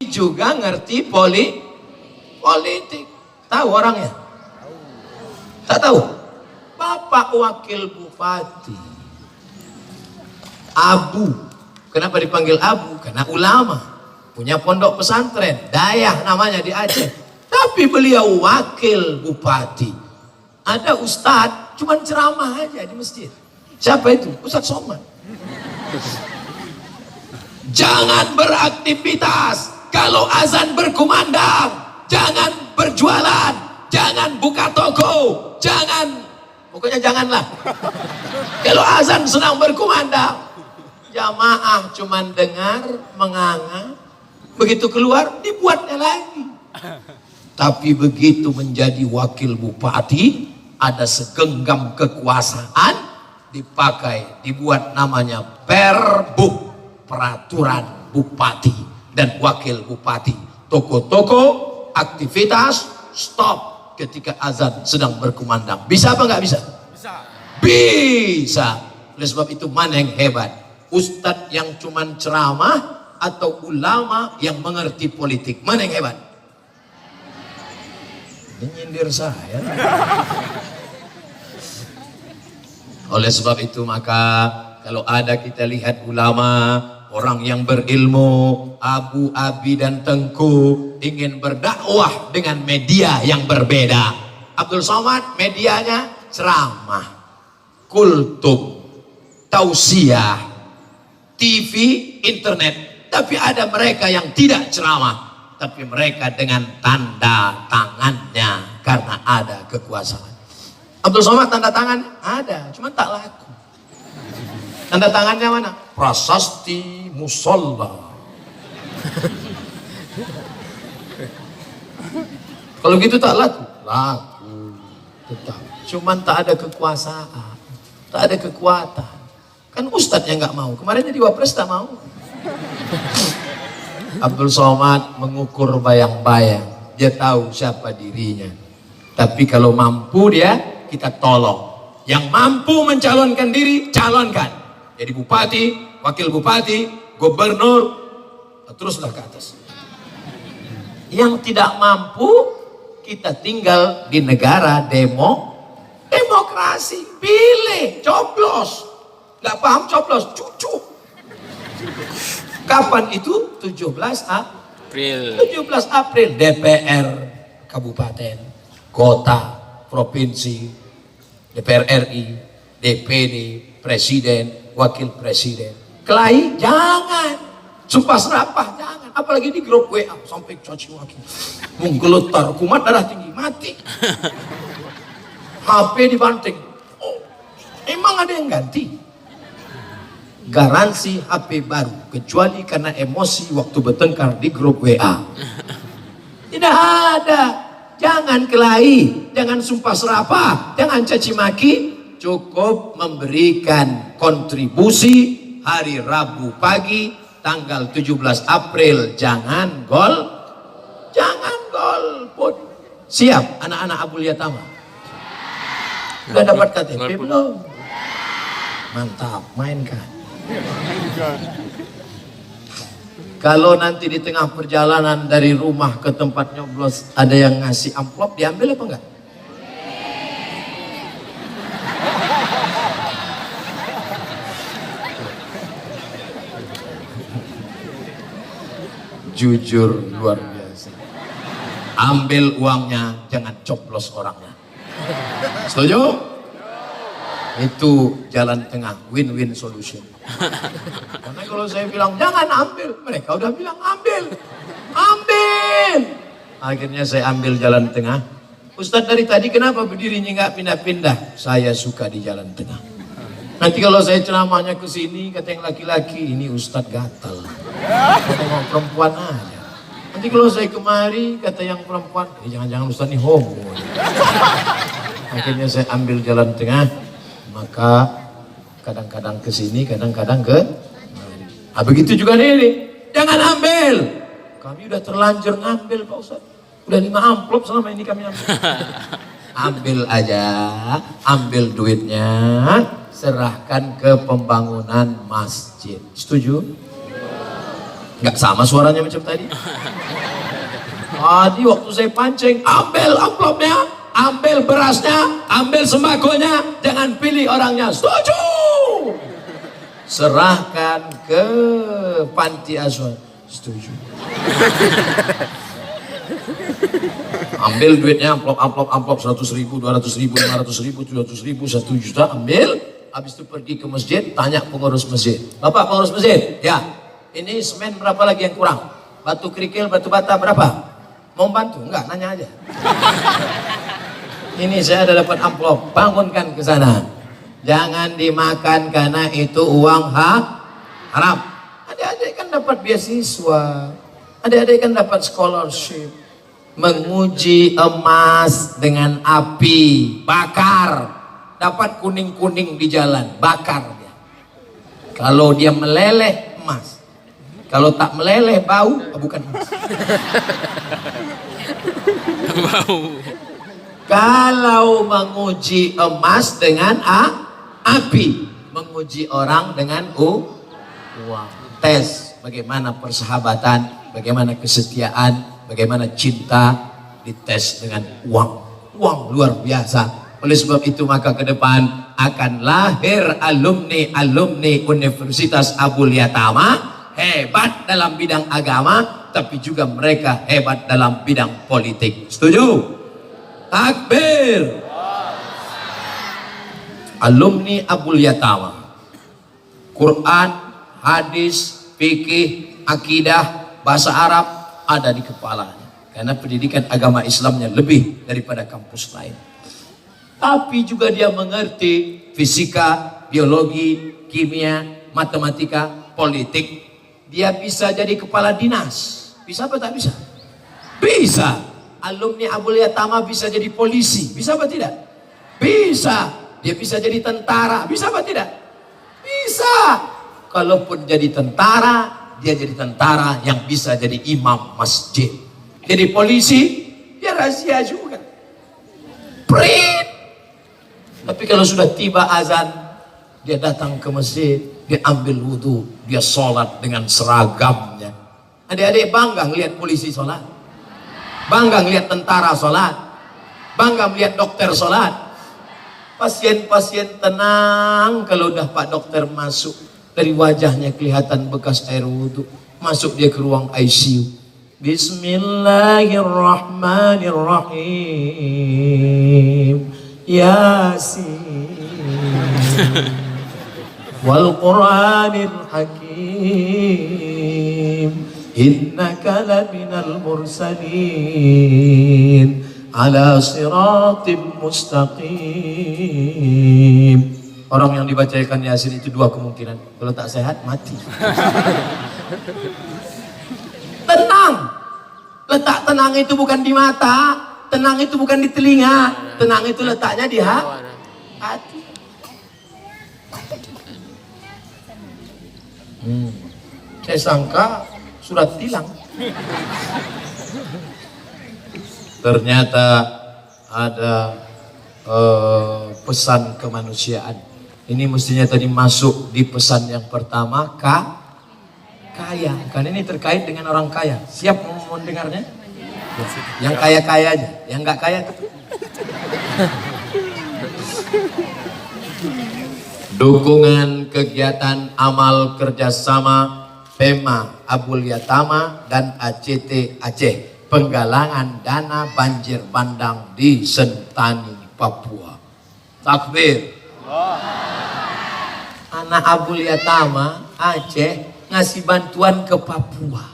Juga ngerti politik. Tahu orangnya? Tak tahu? Bapak Wakil Bupati Abu. Kenapa dipanggil Abu? Karena ulama, punya pondok pesantren Dayah namanya di Aceh. Tapi beliau wakil bupati. Ada ustadz cuman ceramah aja di masjid. Siapa itu? Ustadz Somad. Jangan beraktivitas kalau azan berkumandang, jangan berjualan, jangan buka toko, jangan, pokoknya janganlah. Kalau azan sedang berkumandang, jamaah cuman dengar, menganga, begitu keluar dibuatnya lagi. Tapi begitu menjadi wakil bupati, ada segenggam kekuasaan dipakai, dibuat namanya Perbuk, peraturan bupati dan wakil bupati. Toko-toko, aktivitas stop ketika azan sedang berkumandang. Bisa apa nggak bisa? Bisa. Bisa. Oleh sebab itu mana yang hebat? Ustadz yang cuman ceramah atau ulama yang mengerti politik? Mana yang hebat? Ini nyindir saya. Oleh sebab itu maka kalau ada kita lihat ulama, orang yang berilmu, Abu, Abi dan Tengku ingin berdakwah dengan media yang berbeda. Abdul Somad medianya ceramah, kultum, tausiah, TV, internet. Tapi ada mereka yang tidak ceramah, tapi mereka dengan tanda tangannya karena ada kekuasaan. Abdul Somad tanda tangan ada, cuma tak laku. Tanda tangannya mana? Prasasti Musolla. Kalau gitu tak laku? Laku tetap. Cuman tak ada kekuasaan, tak ada kekuatan. Kan ustadz yang nggak mau. Kemarin jadi wapres tak mau. Abdul Somad mengukur bayang-bayang. Dia tahu siapa dirinya. Tapi kalau mampu dia, kita tolong. Yang mampu mencalonkan diri, calonkan. Jadi bupati, wakil bupati, gubernur, teruslah ke atas. Yang tidak mampu, kita tinggal di negara demokrasi. Pilih, coblos. Gak paham coblos, cucu. Kapan itu? 17 April. 17 April DPR kabupaten, kota, provinsi, DPR RI, DPD, presiden, wakil presiden. Kelahi jangan, sumpah serapah jangan, apalagi di grup WA sampai caci maki, menggelotar, kumat darah tinggi, mati. HP dibanting. Oh, emang ada yang ganti? Garansi HP baru, kecuali karena emosi waktu bertengkar di grup WA. Tidak ada. Jangan kelahi, jangan sumpah serapah, jangan caci maki. Cukup memberikan kontribusi hari Rabu pagi tanggal 17 April. Jangan golput. Siap anak-anak Abul Yatama? Sudah dapat KTP belum? Mantap, mainkan. Kalau nanti di tengah perjalanan dari rumah ke tempat nyoblos ada yang ngasih amplop, diambil apa enggak? Jujur luar biasa. Ambil uangnya, jangan coblos orangnya. Setuju? Itu jalan tengah, win-win solution. Karena kalau saya bilang jangan ambil, mereka udah bilang ambil. Akhirnya saya ambil jalan tengah. Ustadz dari tadi kenapa berdirinya nggak pindah-pindah? Saya suka di jalan tengah. Nanti kalau saya ceramahnya ke sini, kata yang laki-laki, ini Ustadz gatal. Kata yang perempuan aja. Nanti kalau saya kemari, kata yang perempuan, jangan-jangan Ustadz ini homo. Akhirnya saya ambil jalan tengah. Maka kadang-kadang ke sini, kadang-kadang ke begitu juga ini. Jangan ambil. Kami udah terlanjur ngambil Pak Ustadz. Udah 5 amplop selama ini kami ambil. Ambil aja, ambil duitnya, serahkan ke pembangunan masjid. Setuju? Nggak sama suaranya macam tadi. Tadi waktu saya pancing, ambil amplopnya, ambil berasnya, ambil sembakonya, jangan pilih orangnya. Setuju? Serahkan ke panti asuhan. Setuju? Ambil duitnya, amplop 100.000, 200.000, 500.000, 700.000, 1 juta, ambil. Habis itu pergi ke masjid, tanya pengurus masjid. Bapak pengurus masjid, ya, ini semen berapa lagi yang kurang? Batu kerikil, batu bata berapa? Mau bantu? Enggak, nanya aja. Ini saya ada dapat amplop, bangunkan ke sana. Jangan dimakan karena itu uang haram. Adik-adik kan dapat beasiswa, adik-adik kan dapat scholarship. Menguji emas dengan api, bakar, dapat kuning-kuning di jalan, bakar dia. Kalau dia meleleh, emas. Kalau tak meleleh, bau, bukan emas. Bau. Kalau menguji emas dengan api, menguji orang dengan uang. Tes bagaimana persahabatan, bagaimana kesetiaan, bagaimana cinta, dites dengan uang. Uang luar biasa. Oleh sebab itu maka ke depan akan lahir alumni Universitas Abul Yatama, hebat dalam bidang agama, tapi juga mereka hebat dalam bidang politik. Setuju? Takbir. Alumni Abul Yatama, Quran, hadis, fikih, akidah, bahasa Arab ada di kepalanya, karena pendidikan agama Islamnya lebih daripada kampus lain. Tapi juga dia mengerti fisika, biologi, kimia, matematika, politik. Dia bisa jadi kepala dinas. Bisa apa tak bisa? Bisa. Alumni Abul Yatama bisa jadi polisi. Bisa apa tidak? Bisa. Dia bisa jadi tentara. Bisa apa tidak? Bisa. Kalaupun jadi tentara, dia jadi tentara yang bisa jadi imam masjid. Jadi polisi, dia rahasia juga. Prit. Tapi kalau sudah tiba azan, dia datang ke masjid, dia ambil wudhu, dia sholat dengan seragamnya. Adik-adik bangga ngelihat polisi sholat, bangga ngelihat tentara sholat, bangga melihat dokter sholat. Pasien-pasien tenang kalau udah Pak Dokter masuk, dari wajahnya kelihatan bekas air wudhu. Masuk dia ke ruang ICU. Bismillahirrahmanirrahim. Yasin wal Qur'anil Hakim innaka laminal mursalin ala siratim mustaqim. Orang yang dibacakan Yasin itu 2 kemungkinan. Kalau tak sehat, mati. Tenang. Letak tenang itu bukan di mata, tenang itu bukan di telinga, tenang itu letaknya di hati. Saya sangka surat tilang. Ternyata ada pesan kemanusiaan. Ini mestinya tadi masuk di pesan yang pertama, kaya. Karena ini terkait dengan orang kaya. Siap mau mendengarnya? Yang kaya-kaya aja, yang nggak kaya tuh. Dukungan kegiatan amal kerjasama PEMA Abul Yatama dan ACT Aceh, penggalangan dana banjir bandang di Sentani, Papua. Takbir. Anak Abul Yatama Aceh ngasih bantuan ke Papua.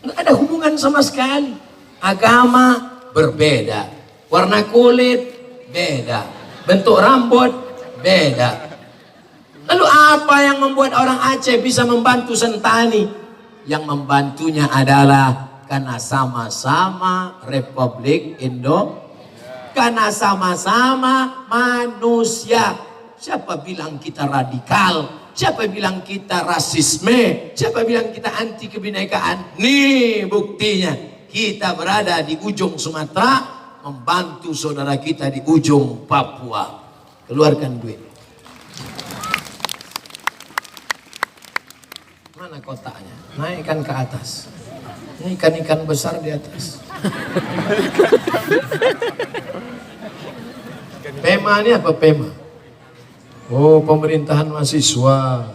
Nggak ada hubungan sama sekali. Agama berbeda, warna kulit beda, bentuk rambut beda. Lalu apa yang membuat orang Aceh bisa membantu Sentani? Yang membantunya adalah karena sama-sama Republik karena sama-sama manusia. Siapa bilang kita radikal? Siapa bilang kita rasisme? Siapa bilang kita anti kebinekaan? Nih buktinya. kita berada di ujung Sumatera, membantu saudara kita di ujung Papua. Keluarkan duit. Mana kotaknya? Naikkan ke atas. Ini ikan-ikan besar di atas. Pema ini apa Pema? Oh, pemerintahan mahasiswa.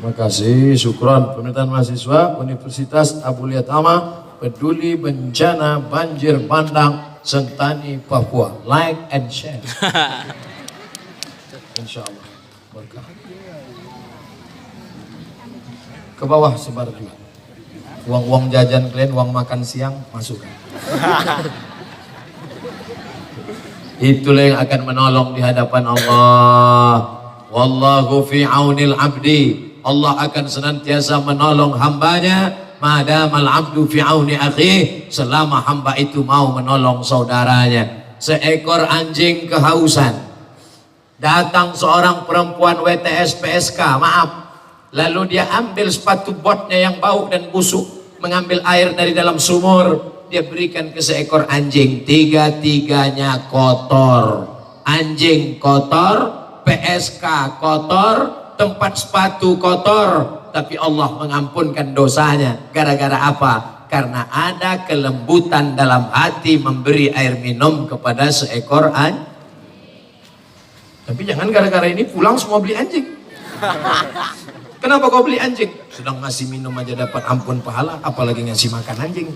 Terima kasih, syukron. Pemerintahan mahasiswa Universitas Abulia Tama peduli bencana banjir bandang Sentani Papua. Like and share. Insya Allah berkah. Ke bawah sebar juga. Uang-uang jajan kalian, uang makan siang masukkan. Itulah yang akan menolong di hadapan Allah. Wallahu fi aunil abdi. Allah akan senantiasa menolong hambanya. Madamal abdu fi auni akhi, selama hamba itu mau menolong saudaranya. Seekor anjing kehausan, datang seorang perempuan WTS PSK, maaf, lalu dia ambil sepatu botnya yang bau dan busuk, mengambil air dari dalam sumur, dia berikan ke seekor anjing. Tiga-tiganya kotor. Anjing kotor, PSK kotor, tempat sepatu kotor, tapi Allah mengampunkan dosanya. Gara-gara apa? Karena ada kelembutan dalam hati memberi air minum kepada seekor anjing. Tapi jangan gara-gara ini pulang semua beli anjing. Kenapa kau beli anjing? Sedang ngasih minum aja dapat ampun pahala, apalagi ngasih makan anjing.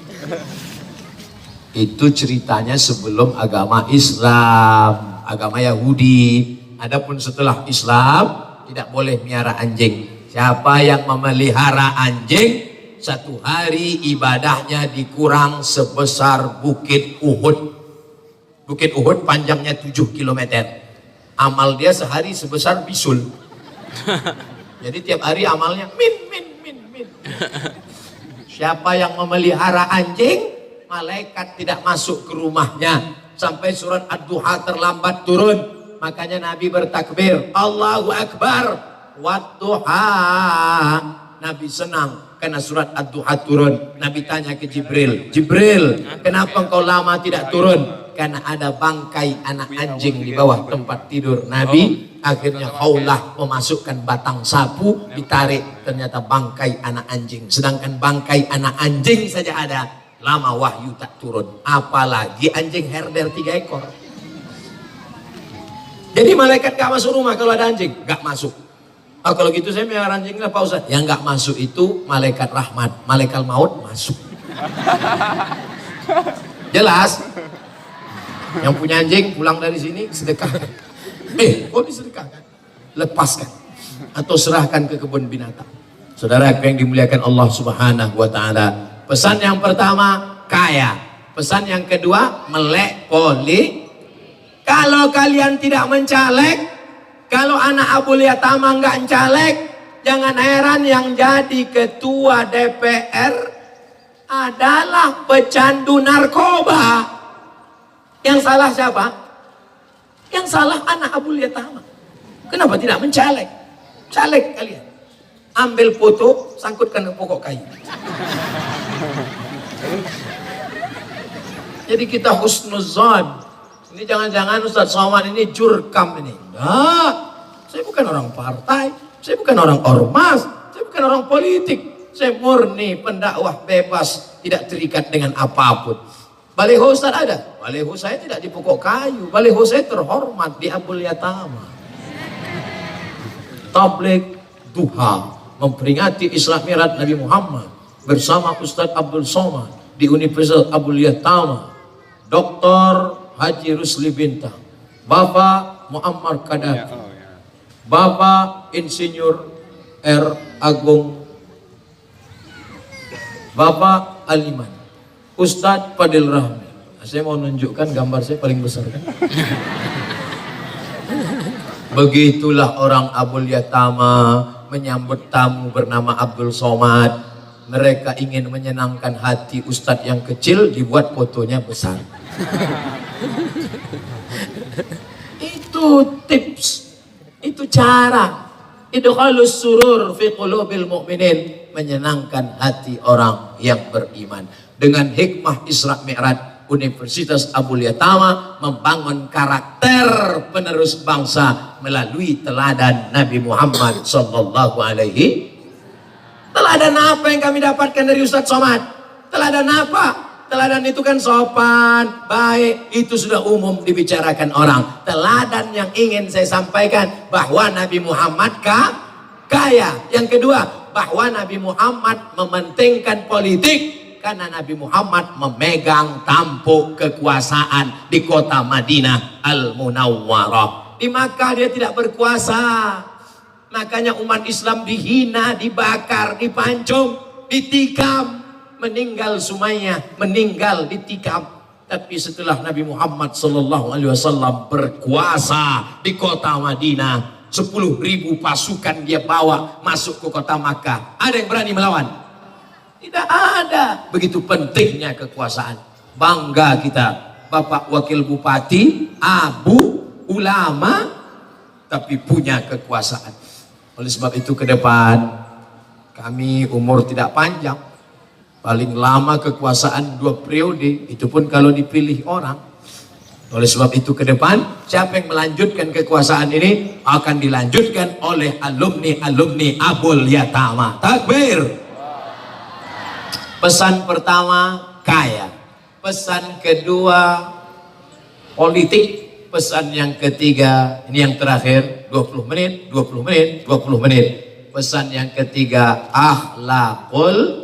Itu ceritanya sebelum agama Islam, agama Yahudi. Adapun setelah Islam tidak boleh miara anjing. Siapa yang memelihara anjing, satu hari ibadahnya dikurang sebesar Bukit Uhud. Bukit Uhud panjangnya 7 km. Amal dia sehari sebesar bisul. Jadi tiap hari amalnya min. Siapa yang memelihara anjing, malaikat tidak masuk ke rumahnya sampai surat Ad-Duha terlambat turun. Makanya Nabi bertakbir, Allahu Akbar, Wadduha. Nabi senang karena surat Ad-Duha turun. Nabi tanya ke Jibril, Jibril, kenapa engkau lama tidak turun? Karena ada bangkai anak anjing di bawah tempat tidur Nabi. Akhirnya Khawlah memasukkan batang sapu, ditarik, ternyata bangkai anak anjing. Sedangkan bangkai anak anjing saja ada, lama wahyu tak turun, apalagi anjing herder 3 ekor. Jadi malaikat gak masuk rumah kalau ada anjing? Gak masuk. Oh, kalau gitu saya melihara anjing lah Pak Ustaz. Yang gak masuk itu malaikat rahmat, malaikat maut masuk. Jelas? Yang punya anjing pulang dari sini sedekahkan. Kok disedekahkan? Lepaskan atau serahkan ke kebun binatang. Saudara yang dimuliakan Allah Subhanahu wa taala. Pesan yang pertama, kaya. Pesan yang kedua, melek poli. Kalau kalian tidak mencaleg, kalau anak Abulia Tama nggak caleg, jangan heran yang jadi ketua DPR adalah pecandu narkoba. Yang salah siapa? Yang salah anak Abulia Tama. Kenapa tidak mencaleg? Caleg kalian. Ambil foto, sangkutkan ke pokok kayu. Jadi kita husnuzan. Ini jangan-jangan Ustaz Somad ini jurkam ini. Enggak, saya bukan orang partai, saya bukan orang ormas, saya bukan orang politik. Saya murni pendakwah bebas, tidak terikat dengan apapun. Baliho Ustaz ada? Baliho saya tidak di pokok kayu, baliho saya terhormat di Abulia Tama. Tabligh Duha memperingati Isra Mi'raj Nabi Muhammad bersama Ustaz Abdul Somad di Universitas Abulia Tama. Dr. Haji Rusli Bintang, Bapak Muammar Kadafi, Bapak Insinyur R. Agung, Bapak Aliman, Ustadz Fadil Rahmi. Saya mau nunjukkan gambar saya paling besar kan? Begitulah orang Abulia Tama menyambut tamu bernama Abdul Somad. Mereka ingin menyenangkan hati Ustadz yang kecil, dibuat fotonya besar. Itu tips, itu cara. Idkhalus surur fi qulubil mu'minin, menyenangkan hati orang yang beriman. Dengan hikmah Isra Mi'raj, Universitas Abul Yatama membangun karakter penerus bangsa melalui teladan Nabi Muhammad sallallahu alaihi. Teladan apa yang kami dapatkan dari Ustadz Somad? Teladan apa? Teladan itu kan sopan, baik, itu sudah umum dibicarakan orang. Teladan yang ingin saya sampaikan bahwa Nabi Muhammad kaya. Yang kedua, bahwa Nabi Muhammad mementingkan politik karena Nabi Muhammad memegang tampuk kekuasaan di kota Madinah Al-Munawwarah. Di Makkah dia tidak berkuasa. Makanya umat Islam dihina, dibakar, dipancung, ditikam. Meninggal Sumayyah, meninggal ditikam. Tapi setelah Nabi Muhammad SAW berkuasa di kota Madinah, 10.000 pasukan dia bawa masuk ke kota Makkah. Ada yang berani melawan? Tidak ada. Begitu pentingnya kekuasaan. Bangga kita, Bapak Wakil Bupati, abu, ulama, tapi punya kekuasaan. Oleh sebab itu ke depan, kami umur tidak panjang. Paling lama kekuasaan 2 periode, itu pun kalau dipilih orang. Oleh sebab itu ke depan, siapa yang melanjutkan kekuasaan ini akan dilanjutkan oleh alumni Abul Yatama. Takbir. Pesan pertama, kaya. Pesan kedua, politik. Pesan yang ketiga, ini yang terakhir, 20 menit. Pesan yang ketiga, akhlakul